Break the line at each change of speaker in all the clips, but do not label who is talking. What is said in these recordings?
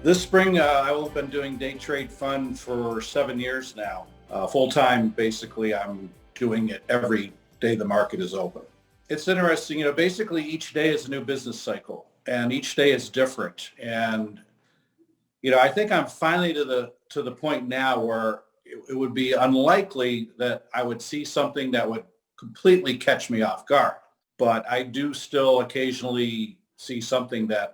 This spring, I've been doing day trade fund for 7 years now. Full time, basically, I'm doing it every day the market is open. It's interesting, basically each day is a new business cycle and each day is different. And, I think I'm finally to the point now where it would be unlikely that I would see something that would completely catch me off guard. But I do still occasionally see something that,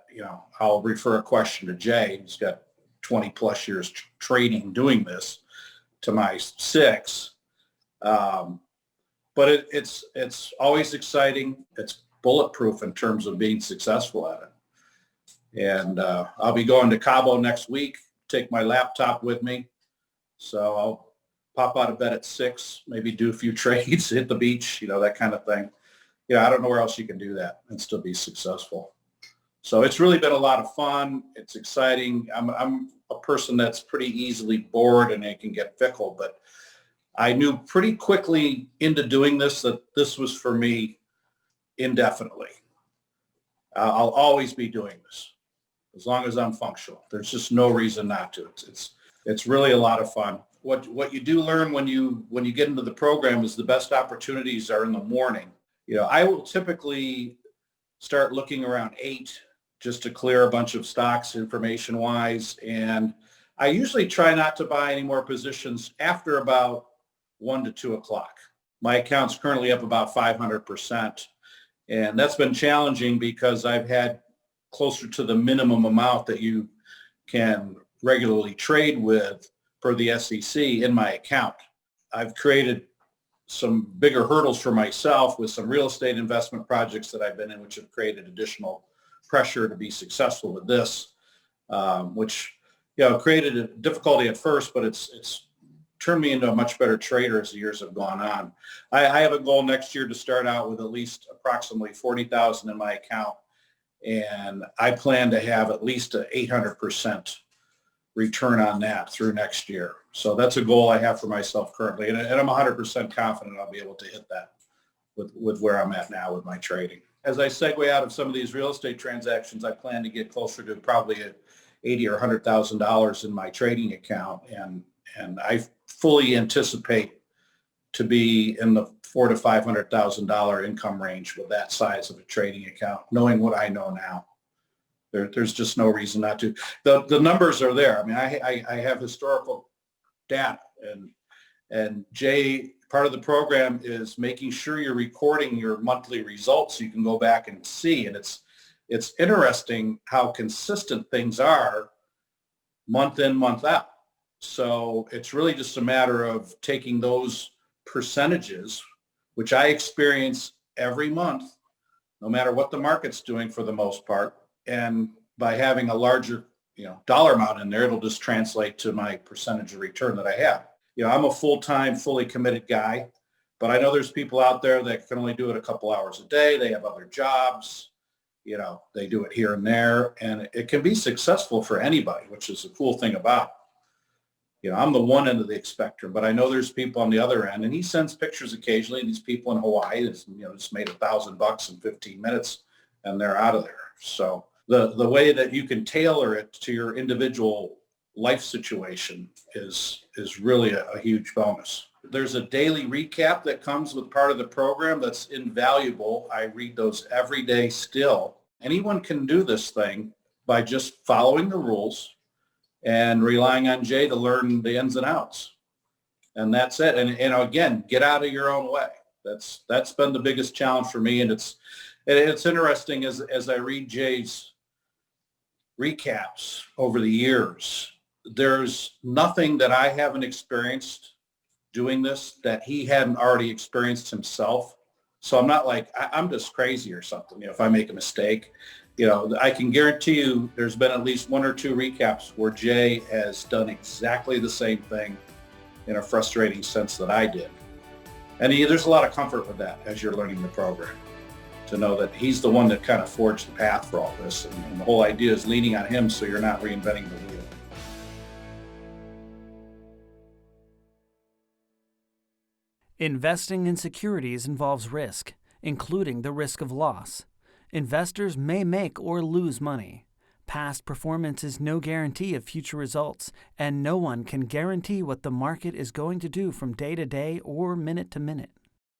I'll refer a question to Jay, who's got 20 plus years trading doing this, to my 6. But it's always exciting. It's bulletproof in terms of being successful at it. And I'll be going to Cabo next week, take my laptop with me. So I'll pop out of bed at 6, maybe do a few trades, hit the beach, that kind of thing. I don't know where else you can do that and still be successful. So it's really been a lot of fun. It's exciting. I'm a person that's pretty easily bored and it can get fickle, but I knew pretty quickly into doing this that this was for me indefinitely. I'll always be doing this as long as I'm functional. There's just no reason not to. It's really a lot of fun. What you do learn when you get into the program is the best opportunities are in the morning. I will typically start looking around 8 just to clear a bunch of stocks information-wise. And I usually try not to buy any more positions after about 1 to 2 o'clock. My account's currently up about 500%. And that's been challenging because I've had closer to the minimum amount that you can regularly trade with per the SEC in my account. I've created some bigger hurdles for myself with some real estate investment projects that I've been in, which have created additional pressure to be successful with this, which created a difficulty at first, but it's turned me into a much better trader as the years have gone on. I have a goal next year to start out with at least approximately 40,000 in my account, and I plan to have at least an 800% return on that through next year. So that's a goal I have for myself currently, and I'm 100% confident I'll be able to hit that with where I'm at now with my trading. As I segue out of some of these real estate transactions, I plan to get closer to probably $80,000 or $100,000 in my trading account, and I fully anticipate to be in the $400,000 to $500,000 income range with that size of a trading account, knowing what I know now. There's just no reason not to. The numbers are there. I mean, I have historical data, and Jay, part of the program is making sure you're recording your monthly results so you can go back and see. And it's interesting how consistent things are month in, month out. So it's really just a matter of taking those percentages, which I experience every month, no matter what the market's doing for the most part. And by having a larger, dollar amount in there, it'll just translate to my percentage of return that I have. I'm a full-time, fully committed guy, but I know there's people out there that can only do it a couple hours a day. They have other jobs, they do it here and there, and it can be successful for anybody, which is a cool thing about it. I'm the one end of the spectrum, but I know there's people on the other end, and he sends pictures occasionally. These people in Hawaii, just made $1,000 in 15 minutes, and they're out of there. So the way that you can tailor it to your individual life situation is really a huge bonus. There's a daily recap that comes with part of the program that's invaluable. I read those every day still. Anyone can do this thing by just following the rules and relying on Jay to learn the ins and outs. And that's it. And again, get out of your own way. That's been the biggest challenge for me. And it's interesting as I read Jay's recaps over the years, there's nothing that I haven't experienced doing this that he hadn't already experienced himself. So I'm not like, I'm just crazy or something. If I make a mistake, I can guarantee you there's been at least 1 or 2 recaps where Jay has done exactly the same thing in a frustrating sense that I did. And there's a lot of comfort with that as you're learning the program, to know that he's the one that kind of forged the path for all this. And the whole idea is leaning on him so you're not reinventing the wheel.
Investing in securities involves risk, including the risk of loss. Investors may make or lose money. Past performance is no guarantee of future results, and no one can guarantee what the market is going to do from day to day or minute to minute.